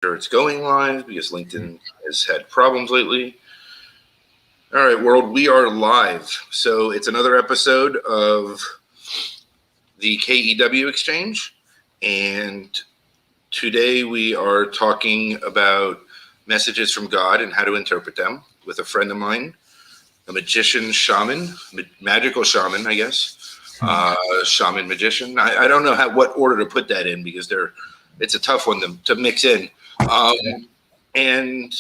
Sure it's going live because LinkedIn has had problems lately. All right, world, we are live. So it's another episode of the KEW Exchange. And today we are talking about messages from God and how to interpret them with a friend of mine, a magician shaman, magical shaman, I guess. Shaman magician. I don't know what order to put that in because it's a tough one to mix in. And,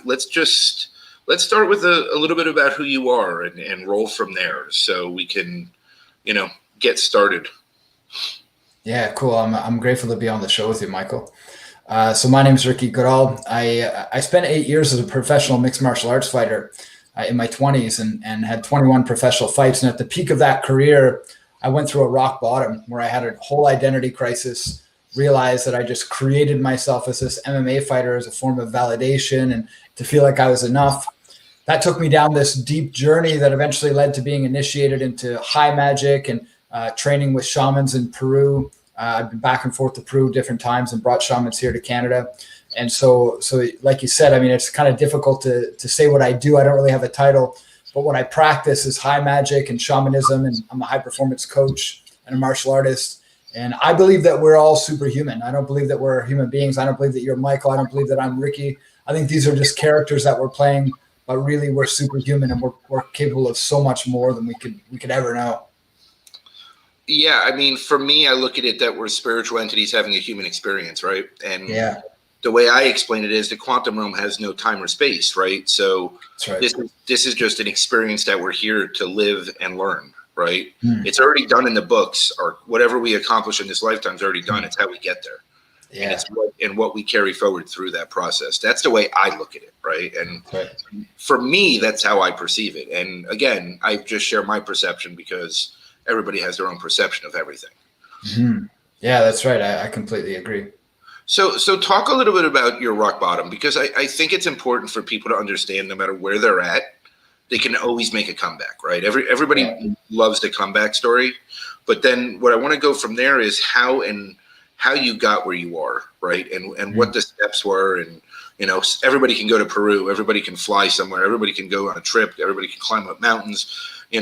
let's start with a little bit about who you are and roll from there so we can, get started. Yeah, cool. I'm grateful to be on the show with you, Michael. So my name is Ricky Goodall. I spent 8 years as a professional mixed martial arts fighter in my 20s and had 21 professional fights. And at the peak of that career, I went through a rock bottom where I had a whole identity crisis, realized that I just created myself as this MMA fighter as a form of validation and to feel like I was enough. That took me down this deep journey that eventually led to being initiated into high magic and training with shamans in Peru. I've been back and forth to Peru different times and brought shamans here to Canada. And so like you said, I mean, it's kind of difficult to say what I do. I don't really have a title, but what I practice is high magic and shamanism, and I'm a high performance coach and a martial artist. And I believe that we're all superhuman. I don't believe that we're human beings. I don't believe that you're Michael. I don't believe that I'm Ricky. I think these are just characters that we're playing, but really we're superhuman and we're capable of so much more than we could ever know. Yeah, I mean, for me, I look at it that we're spiritual entities having a human experience, right? And the way I explain it is the quantum realm has no time or space, right? So this is just an experience that we're here to live and learn, right? It's already done in the books, or whatever we accomplish in this lifetime is already done. It's how we get there. Yeah. And it's what we carry forward through that process. That's the way I look at it, right? And for me, that's how I perceive it. And again, I just share my perception because everybody has their own perception of everything. Yeah, that's right. I completely agree. So talk a little bit about your rock bottom, because I think it's important for people to understand no matter where they're at, they can always make a comeback, right? Everybody loves the comeback story. But then what I want to go from there is how you got where you are, right? And what the steps were. And, everybody can go to Peru. Everybody can fly somewhere. Everybody can go on a trip. Everybody can climb up mountains. It's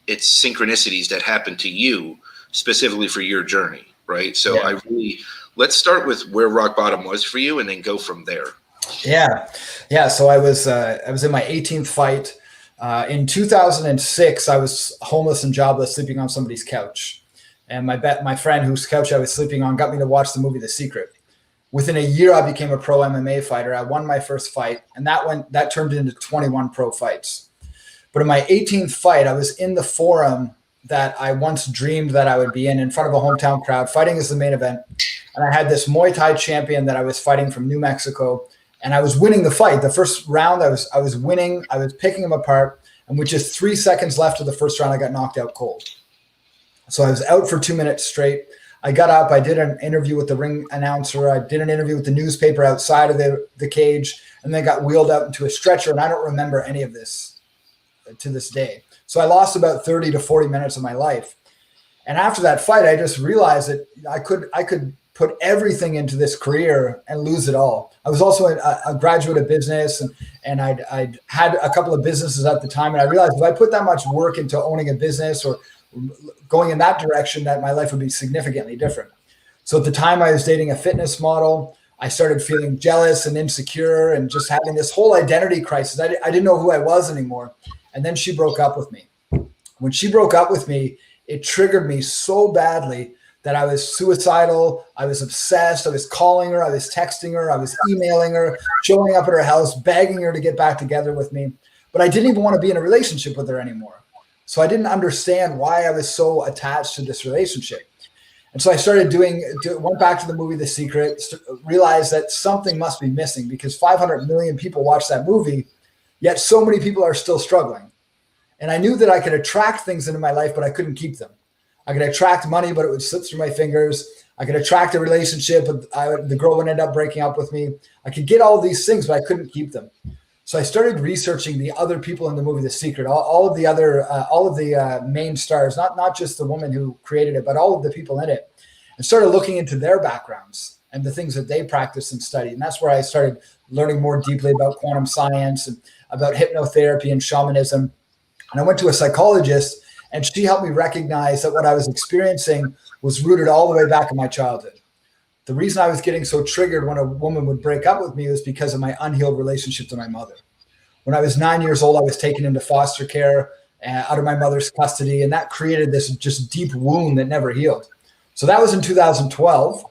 synchronicities that happen to you specifically for your journey, right? So let's start with where rock bottom was for you and then go from there. Yeah. So I was in my 18th fight. In 2006, I was homeless and jobless, sleeping on somebody's couch. And my friend whose couch I was sleeping on got me to watch the movie The Secret. Within a year, I became a pro MMA fighter. I won my first fight, and that turned into 21 pro fights. But in my 18th fight, I was in the forum that I once dreamed that I would be in front of a hometown crowd, fighting as the main event. And I had this Muay Thai champion that I was fighting from New Mexico, and I was winning the fight. The first round, I was winning. I was picking him apart, and with just 3 seconds left of the first round, I got knocked out cold. So I was out for 2 minutes straight. I got up. I did an interview with the ring announcer. I did an interview with the newspaper outside of the cage, and then got wheeled out into a stretcher, and I don't remember any of this to this day. So I lost about 30 to 40 minutes of my life. And after that fight, I just realized that I could put everything into this career and lose it all. I was also a graduate of business, and I'd had a couple of businesses at the time. And I realized if I put that much work into owning a business or going in that direction, that my life would be significantly different. So at the time I was dating a fitness model. I started feeling jealous and insecure and just having this whole identity crisis. I didn't know who I was anymore. And then she broke up with me. When she broke up with me, it triggered me so badly that I was suicidal. I was obsessed. I was calling her. I was texting her. I was emailing her, showing up at her house, begging her to get back together with me. But I didn't even want to be in a relationship with her anymore. So I didn't understand why I was so attached to this relationship. And so I started went back to the movie The Secret, realized that something must be missing because 500 million people watched that movie, yet so many people are still struggling. And I knew that I could attract things into my life, but I couldn't keep them. I could attract money, but it would slip through my fingers. I could attract a relationship, but the girl would end up breaking up with me. I could get all these things, but I couldn't keep them. So I started researching the other people in the movie The Secret, all of the main stars, not just the woman who created it, but all of the people in it, and started looking into their backgrounds. and the things that they practice and study. And that's where I started learning more deeply about quantum science and about hypnotherapy and shamanism. And I went to a psychologist, and she helped me recognize that what I was experiencing was rooted all the way back in my childhood. The reason I was getting so triggered when a woman would break up with me was because of my unhealed relationship to my mother. When I was 9 years old, I was taken into foster care out of my mother's custody, and that created this just deep wound that never healed. So that was in 2012,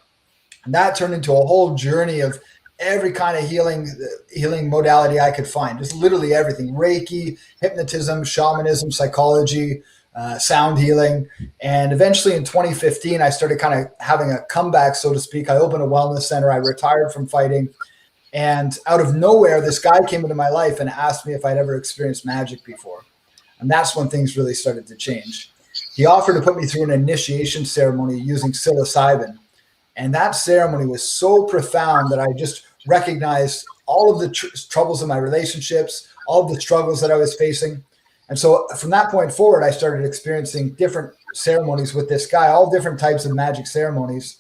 and that turned into a whole journey of every kind of healing modality I could find, just literally everything: Reiki, hypnotism, shamanism, psychology, sound healing. And eventually in 2015, I started kind of having a comeback, so to speak. I opened a wellness center. I retired from fighting. And out of nowhere, this guy came into my life and asked me if I'd ever experienced magic before. And that's when things really started to change. He offered to put me through an initiation ceremony using psilocybin. And that ceremony was so profound that I just recognized all of the troubles in my relationships, all of the struggles that I was facing. And so from that point forward, I started experiencing different ceremonies with this guy, all different types of magic ceremonies.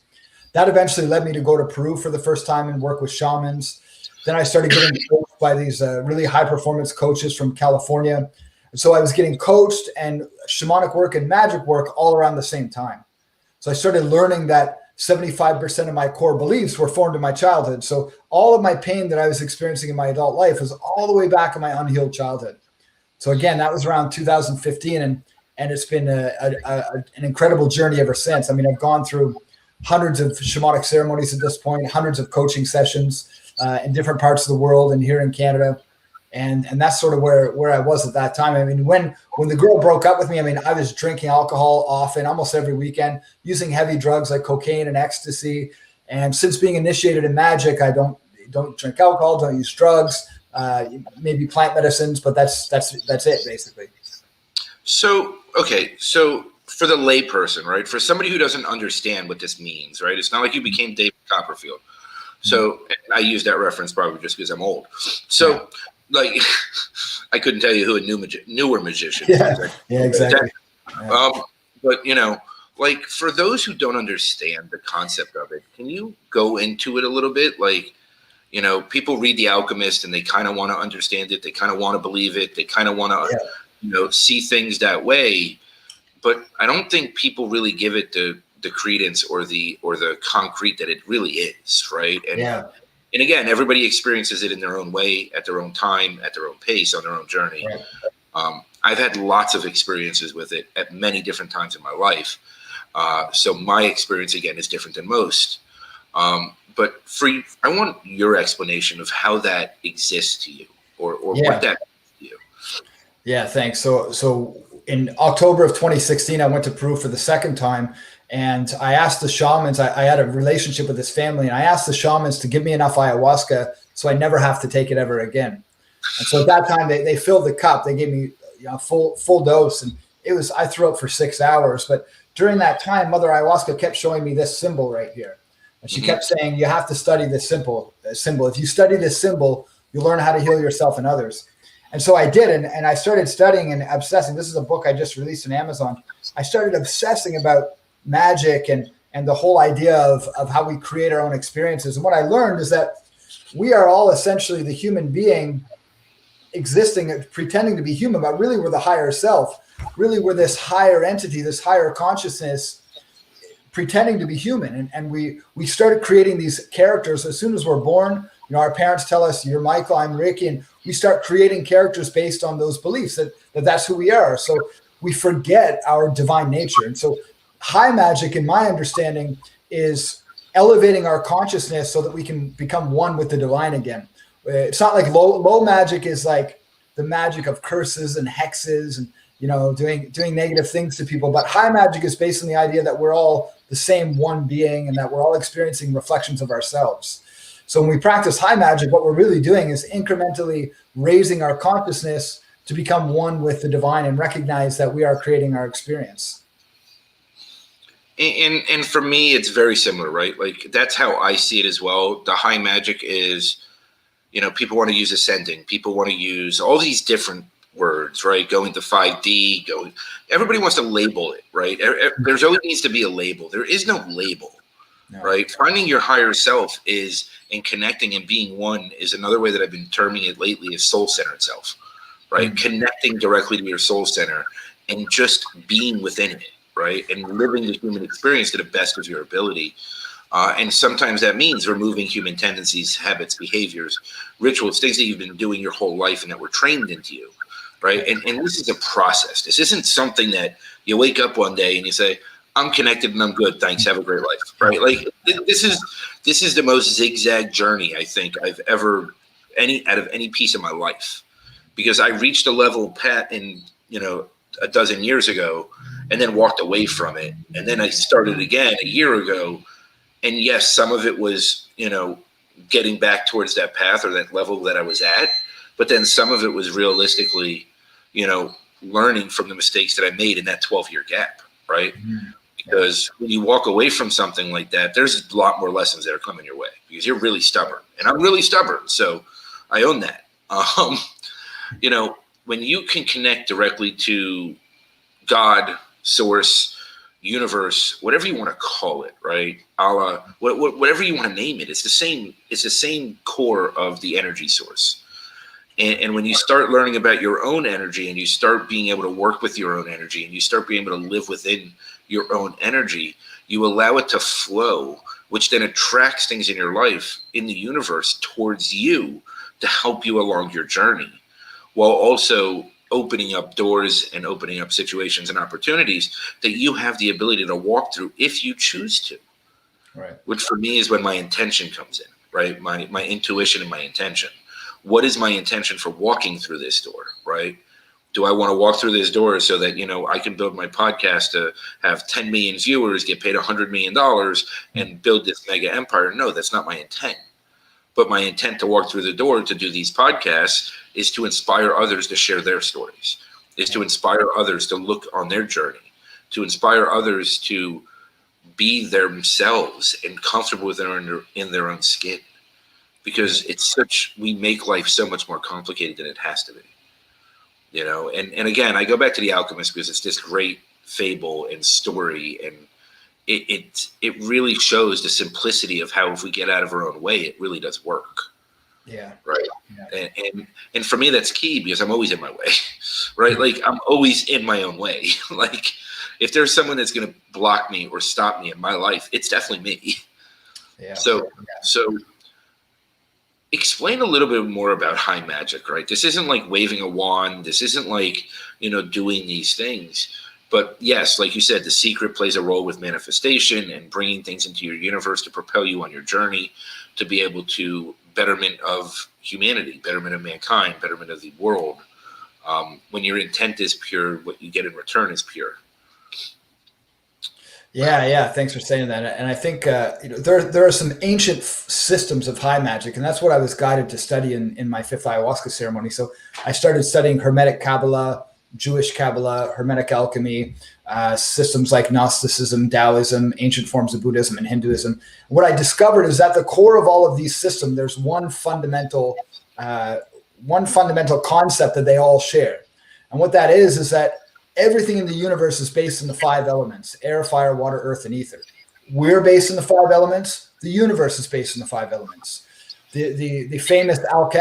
That eventually led me to go to Peru for the first time and work with shamans. Then I started getting coached by these really high performance coaches from California. And so I was getting coached and shamanic work and magic work all around the same time. So I started learning that 75% of my core beliefs were formed in my childhood. So all of my pain that I was experiencing in my adult life was all the way back in my unhealed childhood. So again, that was around 2015, and it's been an incredible journey ever since. I mean, I've gone through hundreds of shamanic ceremonies at this point, hundreds of coaching sessions in different parts of the world and here in Canada. And that's sort of where I was at that time. I mean, when the girl broke up with me, I mean, I was drinking alcohol often, almost every weekend, using heavy drugs like cocaine and ecstasy. And since being initiated in magic, I don't drink alcohol, don't use drugs, maybe plant medicines, but that's it basically. So, okay. So for the layperson, right? For somebody who doesn't understand what this means, right? It's not like you became David Copperfield. So I use that reference probably just because I'm old. So like, I couldn't tell you who a newer magician is. Yeah, exactly. But you know, like for those who don't understand the concept of it, can you go into it a little bit? Like, you know, people read The Alchemist and they kind of want to understand it. They kind of want to believe it. They kind of want to, you know, see things that way. But I don't think people really give it the credence or the concrete that it really is, right? And again, everybody experiences it in their own way, at their own time, at their own pace, on their own journey. I've had lots of experiences with it at many different times in my life. So my experience, again, is different than most. But for you, I want your explanation of how that exists to you or what that means to you. Yeah, thanks. So in October of 2016, I went to Peru for the second time. And I asked the shamans, I had a relationship with this family, and I asked the shamans to give me enough ayahuasca so I never have to take it ever again. And so at that time, they filled the cup. They gave me full dose, and I threw up for 6 hours. But during that time, Mother Ayahuasca kept showing me this symbol right here. And she kept saying, you have to study this symbol. If you study this symbol, you'll learn how to heal yourself and others. And so I did, and I started studying and obsessing. This is a book I just released on Amazon. I started obsessing about magic and the whole idea of how we create our own experiences. And what I learned is that we are all essentially the human being existing, pretending to be human, but really we're the higher self. Really we're this higher entity, this higher consciousness, pretending to be human. And we started creating these characters as soon as we're born. You know, our parents tell us, you're Michael, I'm Ricky, and we start creating characters based on those beliefs that's who we are. So we forget our divine nature. And so high magic, in my understanding, is elevating our consciousness so that we can become one with the divine again. It's not like low magic is like the magic of curses and hexes and, you know, doing negative things to people. But high magic is based on the idea that we're all the same one being and that we're all experiencing reflections of ourselves. So when we practice high magic, what we're really doing is incrementally raising our consciousness to become one with the divine and recognize that we are creating our experience. And for me, it's very similar, right? Like that's how I see it as well. The high magic is, you know, people want to use ascending. People want to use all these different words, right? Going to 5D, everybody wants to label it, right? There's always needs to be a label. There is no label. No. right? Finding your higher self and connecting and being one is another way that I've been terming it lately, is soul-centered self, right? Connecting directly to your soul center and just being within it, right? And living the human experience to the best of your ability. And sometimes that means removing human tendencies, habits, behaviors, rituals, things that you've been doing your whole life and that were trained into you, right? And this is a process. This isn't something that you wake up one day and you say, I'm connected and I'm good. Thanks. Have a great life, right? Like this is the most zigzag journey I think I've ever out of any piece of my life, because I reached a level, Pat, in a dozen years ago, and then walked away from it, and then I started again a year ago. And yes, some of it was, getting back towards that path or that level that I was at. But then some of it was realistically, learning from the mistakes that I made in that 12-year gap, right? Mm-hmm. Because when you walk away from something like that, there's a lot more lessons that are coming your way because you're really stubborn. And I'm really stubborn. So I own that. When you can connect directly to God, source, universe, whatever you want to call it, right? Allah, whatever you want to name it, it's the same core of the energy source. And when you start learning about your own energy and you start being able to work with your own energy and you start being able to live within your own energy, you allow it to flow, which then attracts things in your life, in the universe, towards you to help you along your journey, while also opening up doors and opening up situations and opportunities that you have the ability to walk through if you choose to. Right. Which for me is when my intention comes in, right? My intuition and my intention. What is my intention for walking through this door, right? Do I want to walk through this door so that, I can build my podcast to have 10 million viewers, get paid $100 million and build this mega empire? No, that's not my intent. But my intent to walk through the door to do these podcasts is to inspire others to share their stories, is to inspire others to look on their journey, to inspire others to be themselves and comfortable in their own skin. Because we make life so much more complicated than it has to be, and again, I go back to The Alchemist because it's this great fable and story, and it really shows the simplicity of how if we get out of our own way, it really does work. Yeah. Right. Yeah. And for me, that's key because I'm always in my way, right? Like I'm always in my own way. Like if there's someone that's going to block me or stop me in my life, it's definitely me. Yeah. So explain a little bit more about high magic, right? This isn't like waving a wand. This isn't like, doing these things. But yes, like you said, the secret plays a role with manifestation and bringing things into your universe to propel you on your journey to be able to betterment of humanity, betterment of mankind, betterment of the world. When your intent is pure, what you get in return is pure. Yeah. Thanks for saying that. And I think there are some ancient systems of high magic, and that's what I was guided to study in my 5th ayahuasca ceremony. So I started studying Hermetic Kabbalah, Jewish Kabbalah, Hermetic alchemy, systems like Gnosticism, Taoism, ancient forms of Buddhism, and Hinduism. What I discovered is at the core of all of these systems, there's one fundamental concept that they all share. And what that is that everything in the universe is based in the 5 elements: air, fire, water, earth, and ether. We're based in the 5 elements. The universe is based in the 5 elements. The famous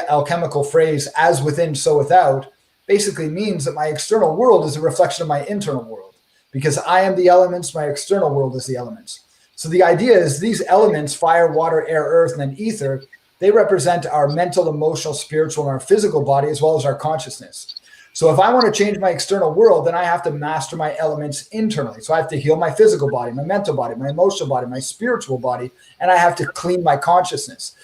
alchemical phrase, as within, so without, basically means that my external world is a reflection of my internal world. Because I am the elements, my external world is the elements. So the idea is these elements, fire, water, air, earth, and then ether, they represent our mental, emotional, spiritual, and our physical body, as well as our consciousness. So if I want to change my external world, then I have to master my elements internally. So I have to heal my physical body, my mental body, my emotional body, my spiritual body, and I have to clean my consciousness.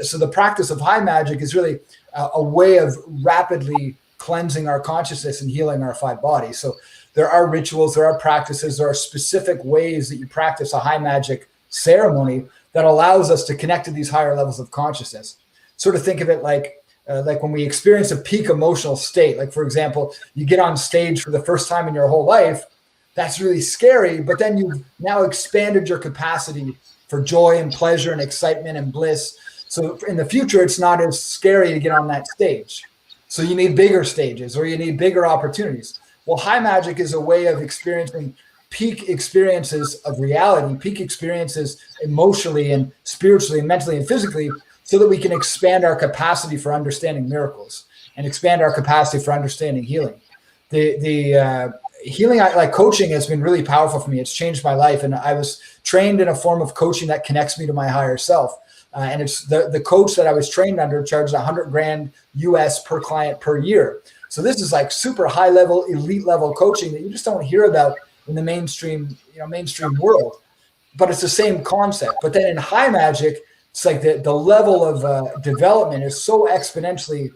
So the practice of high magic is really a way of rapidly cleansing our consciousness and healing our 5 bodies. So there are rituals, there are practices, there are specific ways that you practice a high magic ceremony that allows us to connect to these higher levels of consciousness. Sort of think of it like when we experience a peak emotional state. Like, for example, you get on stage for the first time in your whole life. That's really scary, but then you've now expanded your capacity for joy and pleasure and excitement and bliss. So in the future, it's not as scary to get on that stage. So you need bigger stages or you need bigger opportunities. Well, high magic is a way of experiencing peak experiences of reality, peak experiences emotionally and spiritually and mentally and physically, so that we can expand our capacity for understanding miracles and expand our capacity for understanding healing. The healing, like coaching, has been really powerful for me. It's changed my life, and I was trained in a form of coaching that connects me to my higher self. And it's the coach that I was trained under charged $100,000 US per client per year. So this is like super high level, elite level coaching that you just don't hear about in the mainstream world. But it's the same concept. But then in high magic, it's like the level of development is so exponentially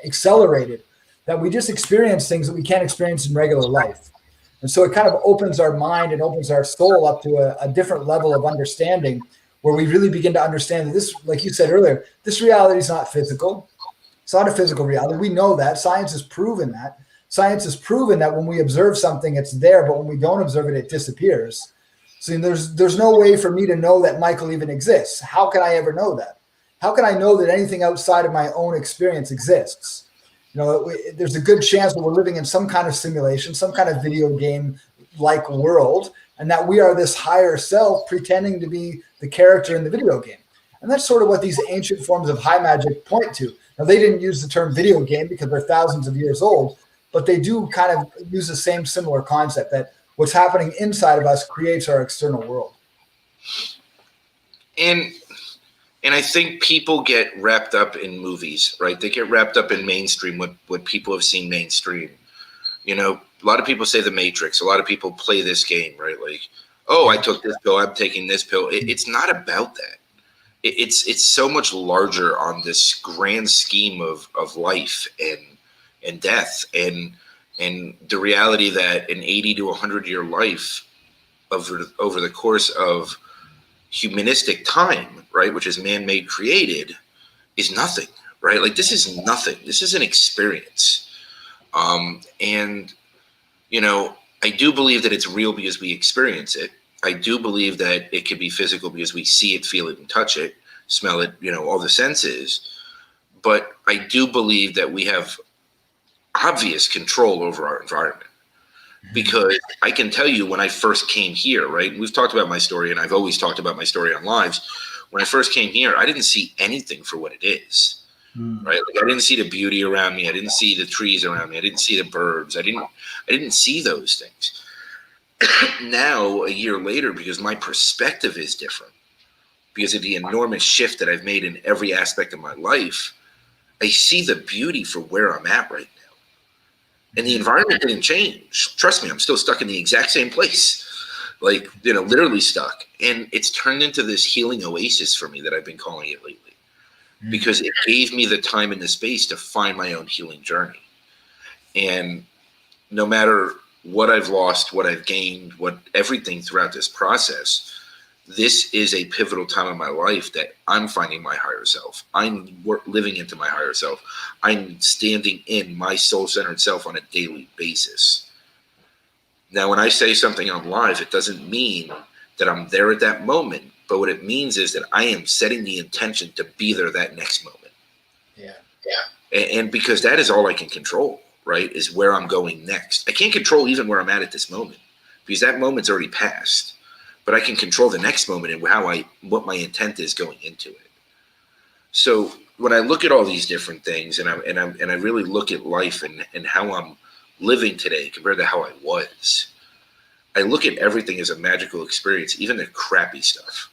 accelerated that we just experience things that we can't experience in regular life. And so it kind of opens our mind and opens our soul up to a different level of understanding, where we really begin to understand that this, like you said earlier, this reality is not physical. It's not a physical reality. We know that. Science has proven that. Science has proven that when we observe something, it's there, but when we don't observe it, it disappears. So there's no way for me to know that Michael even exists. How can I ever know that? How can I know that anything outside of my own experience exists? There's a good chance that we're living in some kind of simulation, some kind of video game-like world, and that we are this higher self pretending to be the character in the video game. And that's sort of what these ancient forms of high magic point to. Now, they didn't use the term video game because they're thousands of years old, but they do kind of use the same similar concept that what's happening inside of us creates our external world. And I think people get wrapped up in movies, right? They get wrapped up in mainstream, what people have seen mainstream. A lot of people say The Matrix. A lot of people play this game, right? Like, oh, I took this pill, I'm taking this pill. It's not about that. It's so much larger on this grand scheme of life and death and the reality that an 80 to 100-year life over the course of humanistic time, right, which is man-made created, is nothing, right? Like, this is nothing. This is an experience. And I do believe that it's real because we experience it. I do believe that it could be physical because we see it, feel it, and touch it, smell it, all the senses. But I do believe that we have obvious control over our environment. Because I can tell you, when I first came here, right, we've talked about my story, and I've always talked about my story on lives. When I first came here, I didn't see anything for what it is, right? Like, I didn't see the beauty around me. I didn't see the trees around me. I didn't see the birds. I didn't see those things. Now, a year later, because my perspective is different, because of the enormous shift that I've made in every aspect of my life, I see the beauty for where I'm at right now. And the environment didn't change. Trust me, I'm still stuck in the exact same place, like, literally stuck. And it's turned into this healing oasis for me that I've been calling it lately, because it gave me the time and the space to find my own healing journey. And no matter what I've lost, what I've gained, everything throughout this process, this is a pivotal time in my life that I'm finding my higher self. I'm living into my higher self. I'm standing in my soul-centered self on a daily basis. Now, when I say something on live, it doesn't mean that I'm there at that moment, but what it means is that I am setting the intention to be there that next moment. Yeah. And because that is all I can control, right, is where I'm going next. I can't control even where I'm at this moment, because that moment's already passed. But I can control the next moment and what my intent is going into it. So when I look at all these different things, and I really look at life and how I'm living today compared to how I was, I look at everything as a magical experience, even the crappy stuff,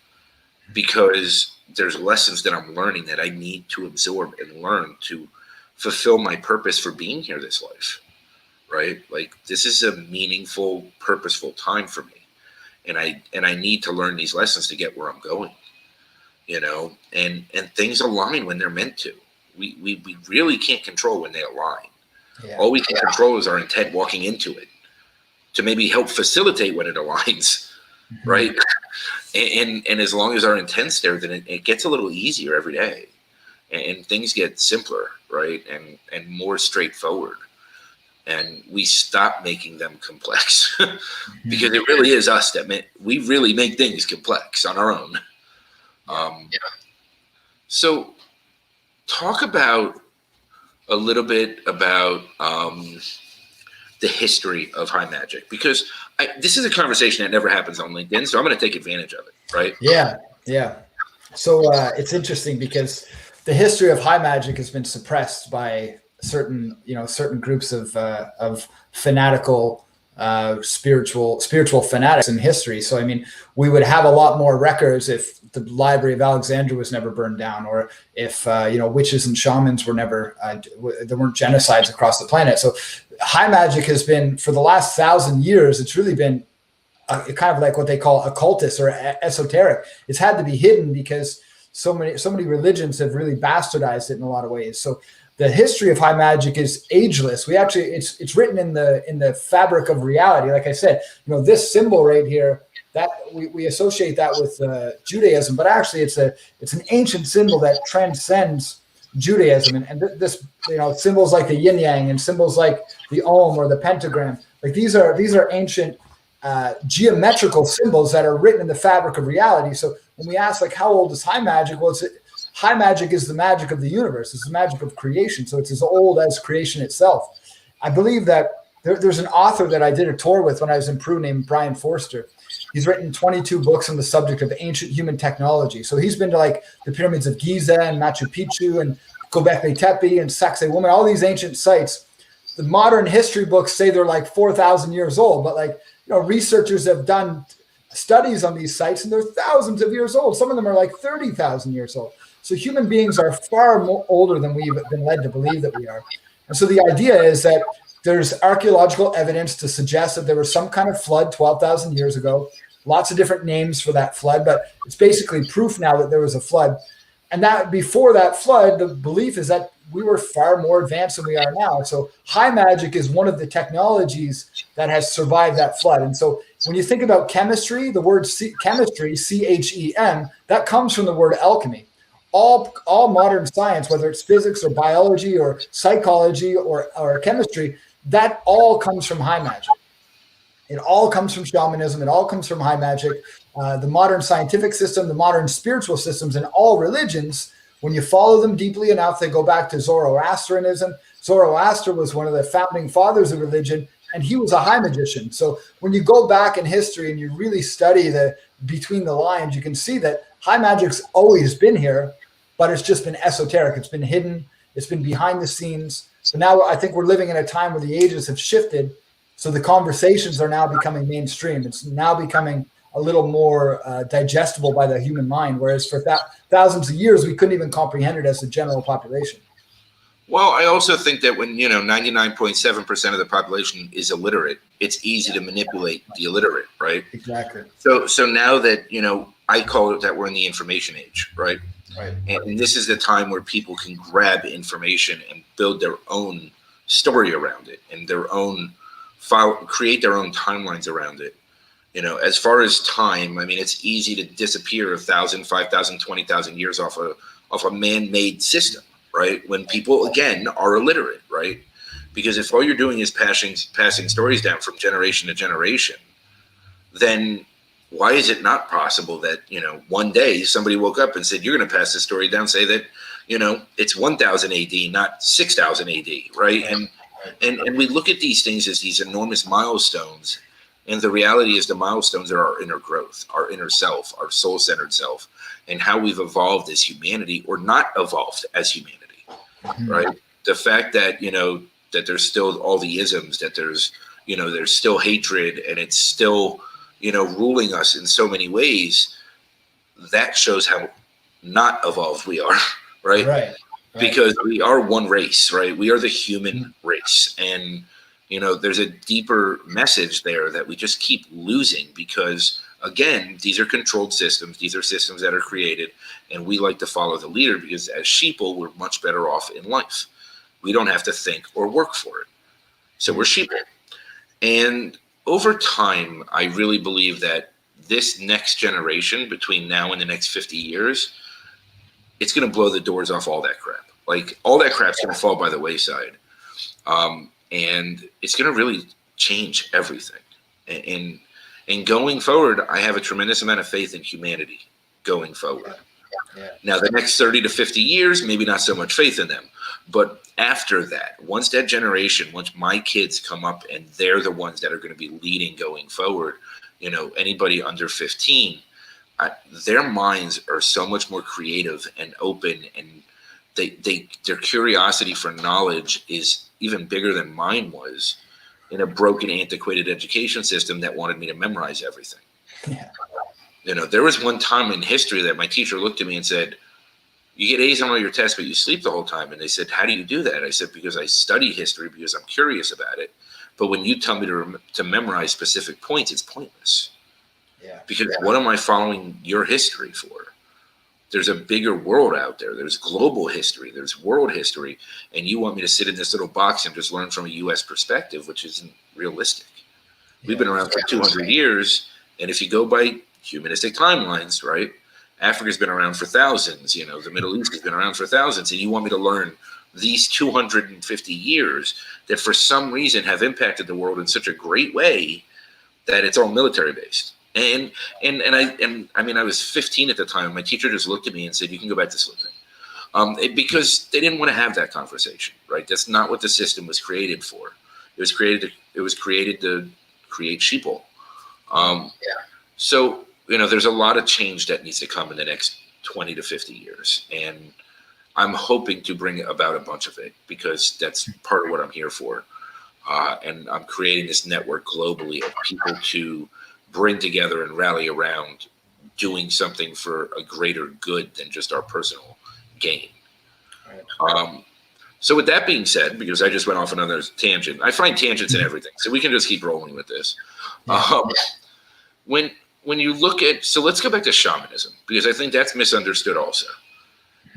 because there's lessons that I'm learning that I need to absorb and learn to fulfill my purpose for being here this life, right? Like, this is a meaningful, purposeful time for me. And I need to learn these lessons to get where I'm going, and things align when they're meant to. We really can't control when they align. Yeah. All we can control is our intent walking into it to maybe help facilitate when it aligns, right? And as long as our intent's there, then it gets a little easier every day, and things get simpler, right? And more straightforward. And we stop making them complex because it really is us that we really make things complex on our own. So talk about a little bit about the history of high magic, because this is a conversation that never happens on LinkedIn, so I'm going to take advantage of it, right? Yeah, yeah. So it's interesting because the history of high magic has been suppressed by certain groups of fanatical spiritual fanatics in history. So I mean, we would have a lot more records if the Library of Alexandria was never burned down, or if witches and shamans were never there weren't genocides across the planet. So high magic has been, for the last 1,000 years, it's really been kind of like what they call occultist or esoteric. It's had to be hidden because so many religions have really bastardized it in a lot of ways. So the history of high magic is ageless. We actually, it's written in the fabric of reality. Like I said, this symbol right here, that we associate that with Judaism, but actually it's an ancient symbol that transcends Judaism. And this, symbols like the yin yang and symbols like the Om or the pentagram, like these are ancient geometrical symbols that are written in the fabric of reality. So when we ask, like, how old is high magic? Well, high magic is the magic of the universe. It's the magic of creation. So it's as old as creation itself. I believe that there's an author that I did a tour with when I was in Peru named Brian Forster. He's written 22 books on the subject of ancient human technology. So he's been to like the pyramids of Giza and Machu Picchu and Göbekli Tepe and Sacsayhuaman, all these ancient sites. The modern history books say they're like 4,000 years old, but like, researchers have done studies on these sites and they're thousands of years old. Some of them are like 30,000 years old. So human beings are far more older than we've been led to believe that we are. And so the idea is that there's archaeological evidence to suggest that there was some kind of flood 12,000 years ago. Lots of different names for that flood, but it's basically proof now that there was a flood. And that before that flood, the belief is that we were far more advanced than we are now. So high magic is one of the technologies that has survived that flood. And so when you think about chemistry, the word chemistry, CHEM, that comes from the word alchemy. All modern science, whether it's physics or biology or psychology or chemistry, that all comes from high magic. It all comes from shamanism. It all comes from high magic. The modern scientific system, the modern spiritual systems, and all religions, when you follow them deeply enough, they go back to Zoroastrianism. Zoroaster was one of the founding fathers of religion, and he was a high magician. So when you go back in history and you really study between the lines, you can see that high magic's always been here, but it's just been esoteric. It's been hidden. It's been behind the scenes. So now I think we're living in a time where the ages have shifted. So the conversations are now becoming mainstream. It's now becoming a little more digestible by the human mind, whereas for thousands of years, we couldn't even comprehend it as the general population. Well, I also think that when 99.7% of the population is illiterate, it's easy to manipulate the illiterate, right? Exactly. So now that I call it that we're in the information age, right? Right. And this is the time where people can grab information and build their own story around it and create their own timelines around it. As far as time, I mean, it's easy to disappear 1,000, 5,000, 20,000 years off a man-made system, right? When people, again, are illiterate, right? Because if all you're doing is passing stories down from generation to generation, then why is it not possible that, one day somebody woke up and said, you're going to pass this story down, say that, it's 1,000 AD, not 6,000 AD, right? And we look at these things as these enormous milestones. And the reality is the milestones are our inner growth, our inner self, our soul-centered self, and how we've evolved as humanity or not evolved as humanity, right? The fact that, that there's still all the isms, that there's still hatred and it's still, ruling us in so many ways, that shows how not evolved we are, right? Right. Because we are one race, right? We are the human race. And there's a deeper message there that we just keep losing because, again, these are controlled systems. These are systems that are created, and we like to follow the leader because as sheeple, we're much better off in life. We don't have to think or work for it. So we're sheeple. And over time, I really believe that this next generation, between now and the next 50 years, it's going to blow the doors off all that crap. Like, all that crap's going to fall by the wayside. And it's going to really change everything. And going forward, I have a tremendous amount of faith in humanity going forward. Yeah. Now, the next 30 to 50 years, maybe not so much faith in them. But after that, once that generation, once my kids come up and they're the ones that are going to be leading going forward, anybody under 15, their minds are so much more creative and open, and their curiosity for knowledge is even bigger than mine was in a broken, antiquated education system that wanted me to memorize everything. Yeah. There was one time in history that my teacher looked at me and said, "You get A's on all your tests, but you sleep the whole time." And they said, "How do you do that?" I said, "Because I study history because I'm curious about it. But when you tell me to memorize specific points, it's pointless. Yeah. Because what am I following your history for? There's a bigger world out there. There's global history. There's world history. And you want me to sit in this little box and just learn from a U.S. perspective, which isn't realistic. We've been around for 200 years. And if you go by humanistic timelines, right? Africa's been around for thousands. The Middle East has been around for thousands. And you want me to learn these 250 years that for some reason have impacted the world in such a great way that it's all military based. And I was 15 at the time. My teacher just looked at me and said, "You can go back to sleeping," because they didn't want to have that conversation, right? That's not what the system was created for. It was created to create sheeple. So there's a lot of change that needs to come in the next 20 to 50 years, and I'm hoping to bring about a bunch of it because that's part of what I'm here for. And I'm creating this network globally of people to bring together and rally around doing something for a greater good than just our personal gain. Right. So with that being said, because I just went off another tangent, I find tangents in everything, so we can just keep rolling with this. When you look at, so let's go back to shamanism, because I think that's misunderstood also.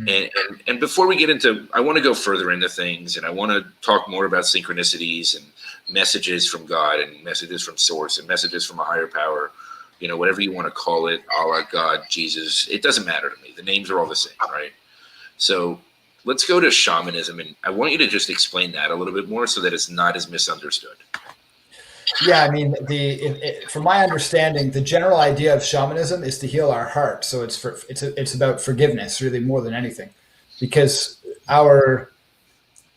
And before we get into, I want to go further into things, and I want to talk more about synchronicities and messages from God and messages from source and messages from a higher power, whatever you want to call it, Allah, God, Jesus, it doesn't matter to me. The names are all the same, right? So let's go to shamanism, and I want you to just explain that a little bit more so that it's not as misunderstood. Yeah, I mean, from my understanding, the general idea of shamanism is to heal our heart. So it's about forgiveness, really, more than anything, because our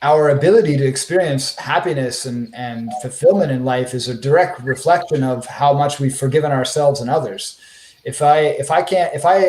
ability to experience happiness and fulfillment in life is a direct reflection of how much we've forgiven ourselves and others. If I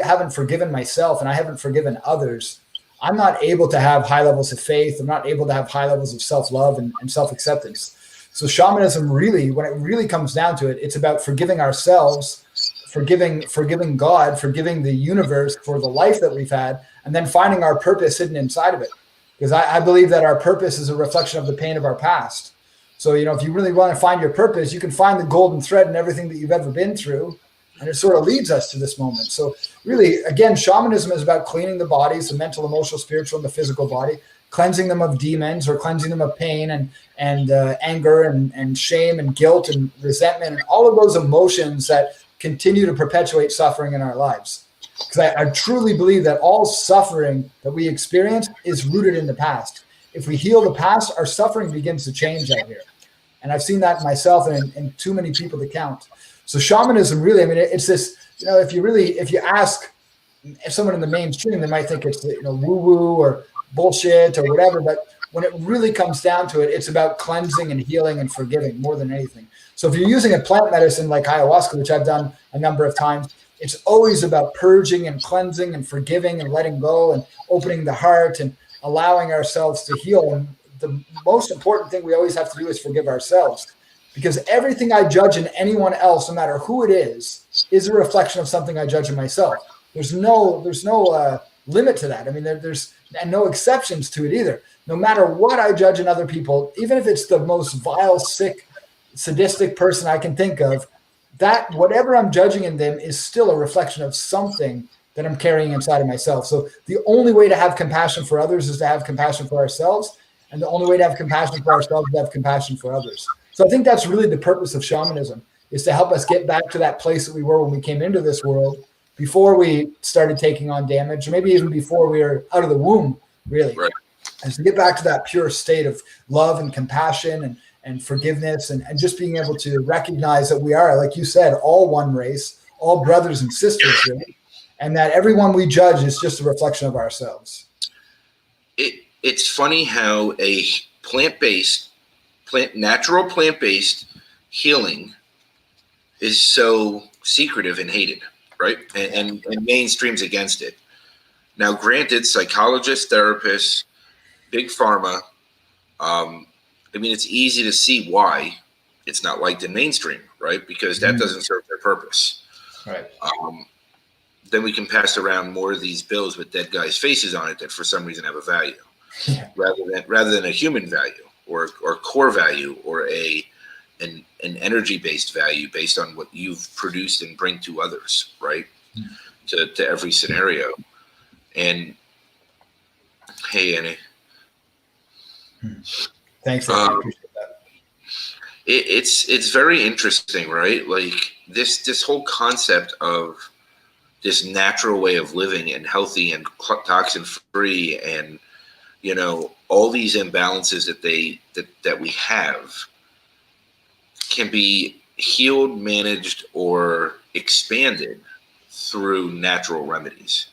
haven't forgiven myself and I haven't forgiven others, I'm not able to have high levels of faith. I'm not able to have high levels of self-love and self-acceptance. So shamanism really, when it really comes down to it, it's about forgiving ourselves, forgiving God, forgiving the universe for the life that we've had, and then finding our purpose hidden inside of it. Because I believe that our purpose is a reflection of the pain of our past. So, if you really want to find your purpose, you can find the golden thread in everything that you've ever been through, and it sort of leads us to this moment. So really, again, shamanism is about cleaning the bodies, the mental, emotional, spiritual, and the physical body, cleansing them of demons or cleansing them of pain and anger and shame and guilt and resentment and all of those emotions that continue to perpetuate suffering in our lives. Because I truly believe that all suffering that we experience is rooted in the past. If we heal the past, our suffering begins to change out here. And I've seen that myself and too many people to count. So shamanism really, it's this, if you ask someone in the mainstream, they might think it's, woo-woo or bullshit or whatever. But when it really comes down to it, it's about cleansing and healing and forgiving more than anything. So if you're using a plant medicine like ayahuasca, which I've done a number of times, it's always about purging and cleansing and forgiving and letting go and opening the heart and allowing ourselves to heal. And the most important thing we always have to do is forgive ourselves, because everything I judge in anyone else, no matter who it is a reflection of something I judge in myself. There's no limit to that. There's no exceptions to it either. No matter what I judge in other people, even if it's the most vile, sick, sadistic person I can think of, that whatever I'm judging in them is still a reflection of something that I'm carrying inside of myself. So the only way to have compassion for others is to have compassion for ourselves. And the only way to have compassion for ourselves is to have compassion for others. So I think that's really the purpose of shamanism, is to help us get back to that place that we were when we came into this world, before we started taking on damage, or maybe even before we were out of the womb, really. Right. And to get back to that pure state of love and compassion and forgiveness and just being able to recognize that we are, like you said, all one race, all brothers and sisters, really, and that everyone we judge is just a reflection of ourselves. it's funny how a natural plant-based healing is so secretive and hated, right? And mainstream's against it. Now, granted, psychologists, therapists, big pharma, I mean, it's easy to see why it's not liked in mainstream, right? Because that doesn't serve their purpose. Right. Then we can pass around more of these bills with dead guys' faces on it that for some reason have a value, rather than a human value or core value or an energy-based value based on what you've produced and bring to others, right? To every scenario. And hey, Annie. Thanks, Ricky. I appreciate that. It's very interesting, right? Like this whole concept of this natural way of living and healthy and toxin free, and all these imbalances that we have can be healed, managed, or expanded through natural remedies,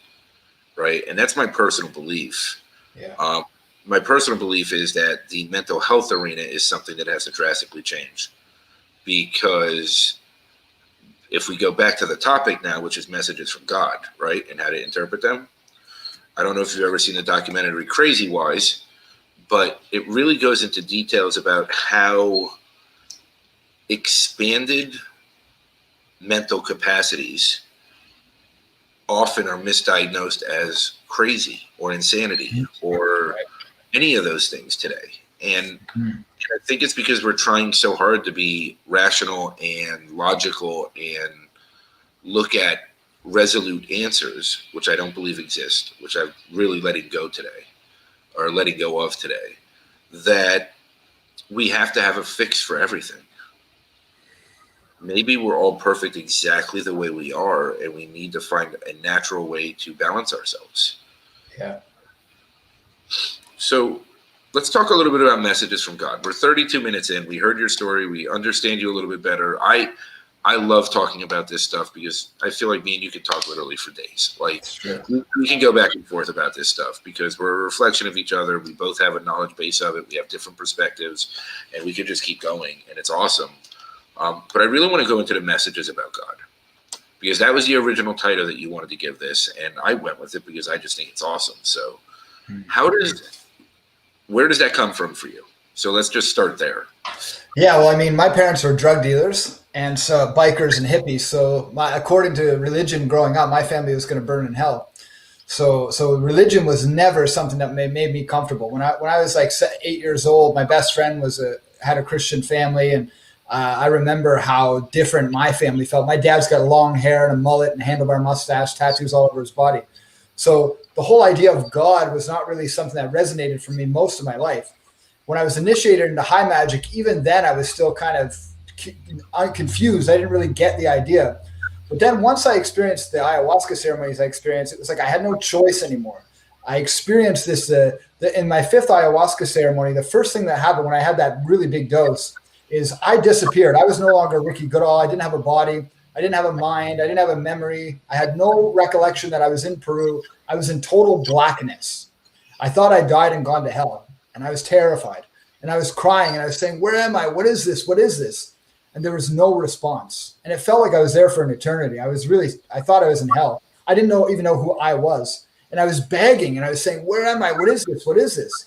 right? And that's my personal belief. Yeah. My personal belief is that the mental health arena is something that has to drastically change, because if we go back to the topic now, which is messages from God, right, and how to interpret them, I don't know if you've ever seen the documentary Crazy Wise, but it really goes into details about how expanded mental capacities often are misdiagnosed as crazy or insanity or any of those things today. And I think it's because we're trying so hard to be rational and logical and look at resolute answers, which I don't believe exist, which I'm really letting go of today, that we have to have a fix for everything. Maybe we're all perfect exactly the way we are, and we need to find a natural way to balance ourselves. Yeah. So let's talk a little bit about messages from God. We're 32 minutes in. We heard your story. We understand you a little bit better. I love talking about this stuff because I feel like me and you could talk literally for days. Like we can go back and forth about this stuff because we're a reflection of each other. We both have a knowledge base of it. We have different perspectives, and we could just keep going, and it's awesome. But I really want to go into the messages about God, because that was the original title that you wanted to give this, and I went with it because I just think it's awesome. So where does that come from for you? So let's just start there. Yeah, well, I mean, my parents were drug dealers and so bikers and hippies. So according to religion growing up, my family was going to burn in hell. So religion was never something that made me comfortable. When I was like 8 years old, my best friend had a Christian family, and I remember how different my family felt. My dad's got long hair and a mullet and handlebar mustache, tattoos all over his body. So the whole idea of God was not really something that resonated for me most of my life. When I was initiated into high magic, even then I was still kind of confused. I didn't really get the idea. But then once I experienced the ayahuasca ceremonies it was like I had no choice anymore. I experienced this in my 5th ayahuasca ceremony. The first thing that happened when I had that really big dose is I disappeared. I was no longer Ricky Goodall. I didn't have a body. I didn't have a mind. I didn't have a memory. I had no recollection that I was in Peru. I was in total blackness. I thought I died and gone to hell. And I was terrified. And I was crying and I was saying, where am I? What is this? What is this? And there was no response. And it felt like I was there for an eternity. I thought I was in hell. I didn't even know who I was. And I was begging and I was saying, where am I? What is this? What is this?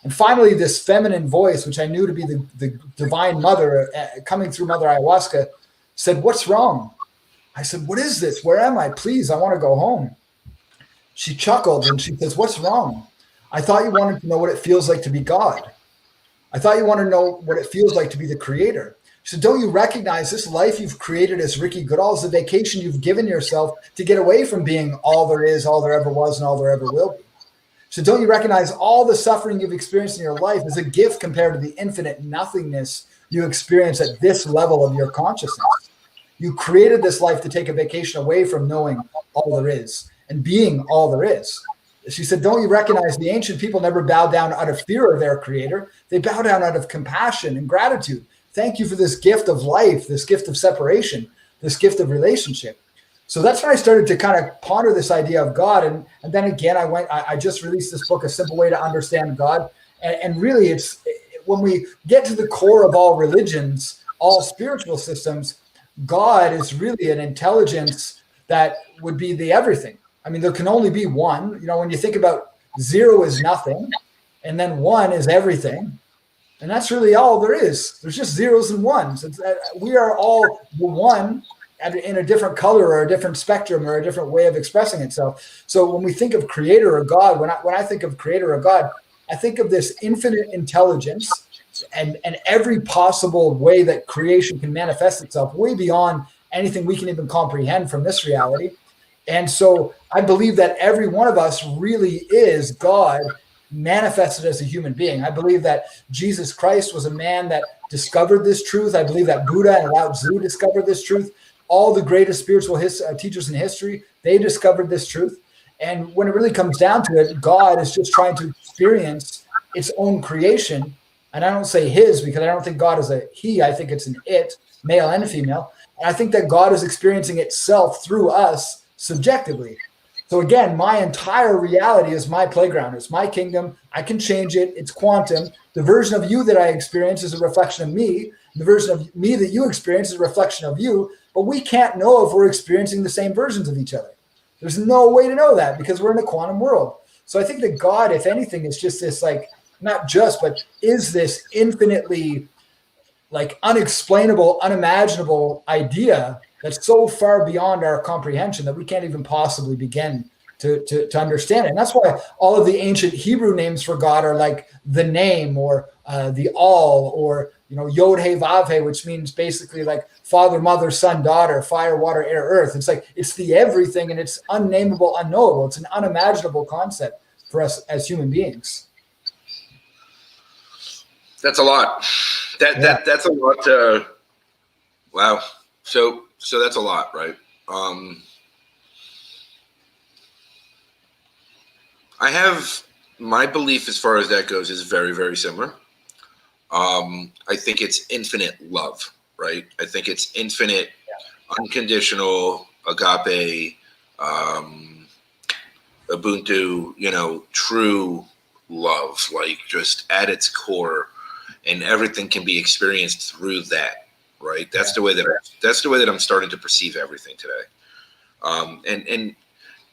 And finally, this feminine voice, which I knew to be the divine mother coming through Mother Ayahuasca, said, what's wrong? I said, what is this? Where am I? Please, I want to go home. She chuckled and she says, what's wrong? I thought you wanted to know what it feels like to be God. I thought you wanted to know what it feels like to be the creator. She said, don't you recognize this life you've created as Ricky Goodall is a vacation you've given yourself to get away from being all there is, all there ever was, and all there ever will be? So don't you recognize all the suffering you've experienced in your life is a gift compared to the infinite nothingness you experience at this level of your consciousness? You created this life to take a vacation away from knowing all there is and being all there is. She said, don't you recognize the ancient people never bowed down out of fear of their creator? They bow down out of compassion and gratitude. Thank you for this gift of life, this gift of separation, this gift of relationship. So that's when I started to kind of ponder this idea of God. And then again, I just released this book, A Simple Way to Understand God. And really when we get to the core of all religions, all spiritual systems, God is really an intelligence that would be the everything. I mean, there can only be one. You know, when you think about zero is nothing, and then one is everything, and that's really all there is. There's just zeros and ones. We are all the one in a different color or a different spectrum or a different way of expressing itself. So when we think of creator or God, when I think of creator or God, I think of this infinite intelligence and every possible way that creation can manifest itself way beyond anything we can even comprehend from this reality. And so I believe that every one of us really is God manifested as a human being. I believe that Jesus Christ was a man that discovered this truth. I believe that Buddha and Lao Tzu discovered this truth. All the greatest spiritual teachers in history, they discovered this truth. And when it really comes down to it, God is just trying to experience its own creation. And I don't say his because I don't think God is a he. I think it's an it, male and female. And I think that God is experiencing itself through us subjectively. So again, my entire reality is my playground. It's my kingdom. I can change it. It's quantum. The version of you that I experience is a reflection of me. The version of me that you experience is a reflection of you. But we can't know if we're experiencing the same versions of each other. There's no way to know that because we're in a quantum world. So I think that God, if anything, is just this not just, but is this infinitely unexplainable, unimaginable idea that's so far beyond our comprehension that we can't even possibly begin to understand it. And that's why all of the ancient Hebrew names for God are like the name or the all or, Yod He Vav He, which means basically like father, mother, son, daughter, fire, water, air, earth. It's the everything and it's unnameable, unknowable. It's an unimaginable concept for us as human beings. That's a lot. That's a lot. Wow. So that's a lot, right? I have my belief as far as that goes is very, very similar. I think it's infinite love, right? I think it's infinite, unconditional, agape, Ubuntu, true love, like just at its core, and everything can be experienced through that, right? That's the way that I'm starting to perceive everything today.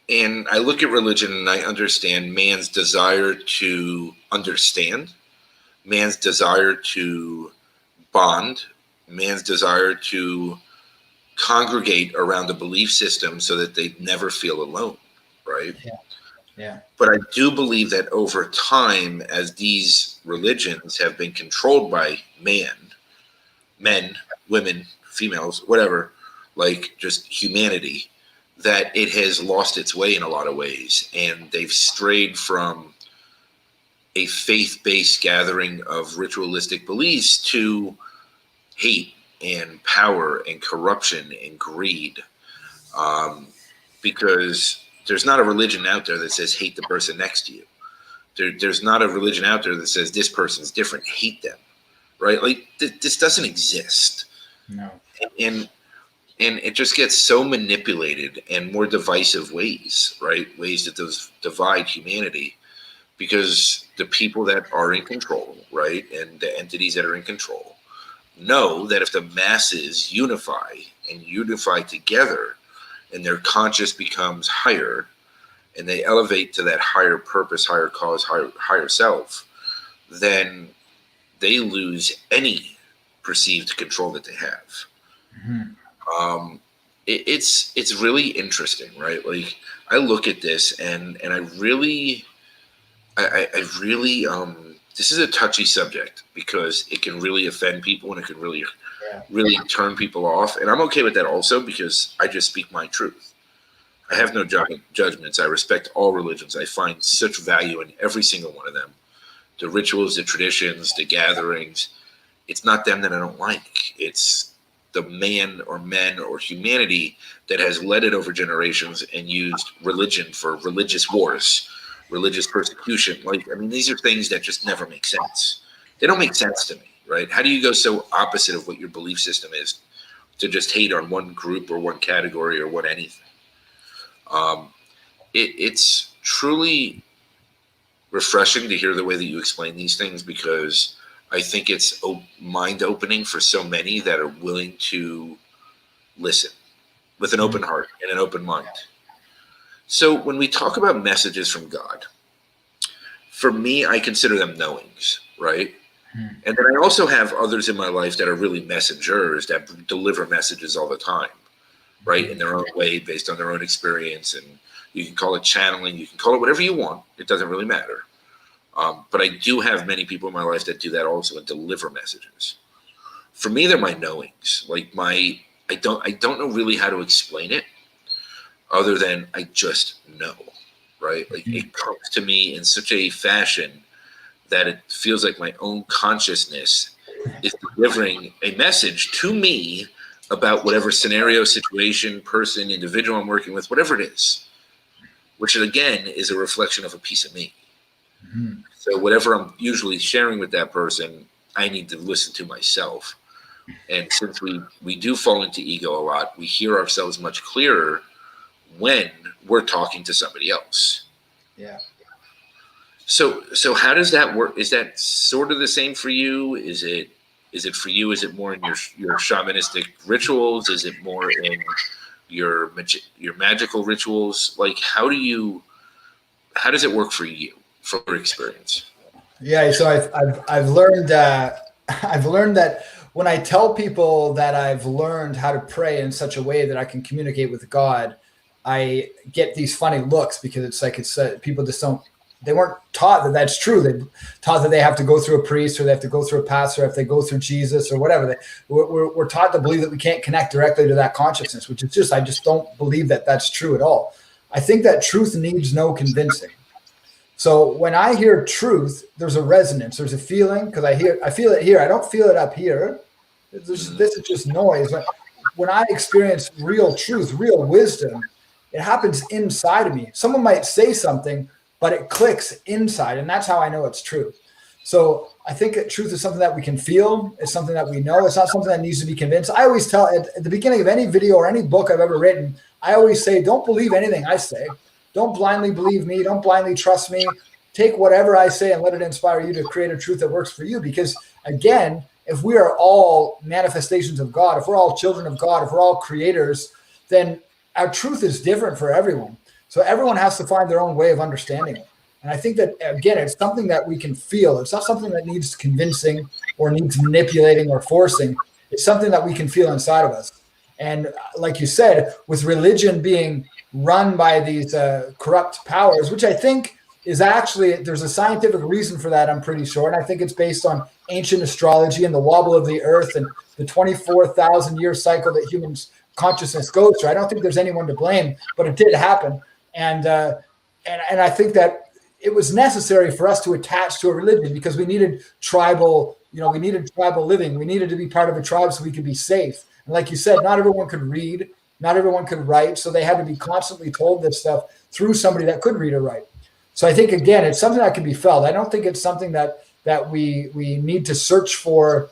And I look at religion and I understand man's desire to understand, man's desire to bond, man's desire to congregate around a belief system so that they never feel alone, right? Yeah. But I do believe that over time, as these religions have been controlled by men, women, females, whatever, like just humanity, that it has lost its way in a lot of ways. And they've strayed from a faith-based gathering of ritualistic beliefs to hate and power and corruption and greed. Because there's not a religion out there that says hate the person next to you. There's not a religion out there that says this person's different, hate them, right? Like this doesn't exist. No. And it just gets so manipulated in more divisive ways, right? Ways that those divide humanity, because the people that are in control, right, and the entities that are in control know that if the masses unify together and their conscious becomes higher and they elevate to that higher purpose, higher cause, higher self, then they lose any perceived control that they have. Mm-hmm. It's really interesting, right? Like I look at this and I really this is a touchy subject because it can really offend people and it can really turn people off. And I'm okay with that also because I just speak my truth. I have no judgments. I respect all religions. I find such value in every single one of them. The rituals, the traditions, the gatherings. It's not them that I don't like. It's the man or men or humanity that has led it over generations and used religion for religious wars, religious persecution. These are things that just never make sense. They don't make sense to me, right? How do you go so opposite of what your belief system is to just hate on one group or one category or one anything? It's truly refreshing to hear the way that you explain these things, because I think it's mind opening for so many that are willing to listen with an open heart and an open mind. So when we talk about messages from God, for me, I consider them knowings, right? And then I also have others in my life that are really messengers that deliver messages all the time, right? In their own way, based on their own experience. And you can call it channeling, you can call it whatever you want. It doesn't really matter. But I do have many people in my life that do that also and deliver messages. For me, they're my knowings. Like I don't know really how to explain it other than I just know, right? Like it comes to me in such a fashion that it feels like my own consciousness is delivering a message to me about whatever scenario, situation, person, individual I'm working with, whatever it is, which again is a reflection of a piece of me. So whatever I'm usually sharing with that person, I need to listen to myself. And since we do fall into ego a lot, we hear ourselves much clearer when we're talking to somebody else. Yeah. So how does that work? Is that sort of the same for you? Is it for you? Is it more in your shamanistic rituals? Is it more in your magical rituals? Like how does it work for you from your experience? Yeah, so I've learned I've learned that when I tell people that I've learned how to pray in such a way that I can communicate with God, I get these funny looks because it's people just they weren't taught that that's true. They taught that they have to go through a priest or they have to go through a pastor, if they go through Jesus or whatever. We're taught to believe that we can't connect directly to that consciousness, which is I just don't believe that that's true at all. I think that truth needs no convincing. So when I hear truth, there's a resonance, there's a feeling, because I feel it here. I don't feel it up here. This is just noise. When I experience real truth, real wisdom, it happens inside of me. Someone might say something, but it clicks inside, and that's how I know it's true. So I think that truth is something that we can feel. It's something that we know. It's not something that needs to be convinced. I always tell at the beginning of any video or any book I've ever written, I always say, don't believe anything I say. Don't blindly believe me. Don't blindly trust me. Take whatever I say and let it inspire you to create a truth that works for you. Because again, if we are all manifestations of God, if we're all children of God, if we're all creators, then our truth is different for everyone. So everyone has to find their own way of understanding it. And I think that, again, it's something that we can feel. It's not something that needs convincing or needs manipulating or forcing. It's something that we can feel inside of us. And like you said, with religion being run by these corrupt powers, which I think is actually, there's a scientific reason for that, I'm pretty sure. And I think it's based on ancient astrology and the wobble of the earth and the 24,000 year cycle that humans consciousness goes through. I don't think there's anyone to blame, but it did happen. And I think that it was necessary for us to attach to a religion because we needed tribal living. We needed to be part of a tribe so we could be safe. And like you said, not everyone could read, not everyone could write. So they had to be constantly told this stuff through somebody that could read or write. So I think, again, it's something that can be felt. I don't think it's something that we need to search for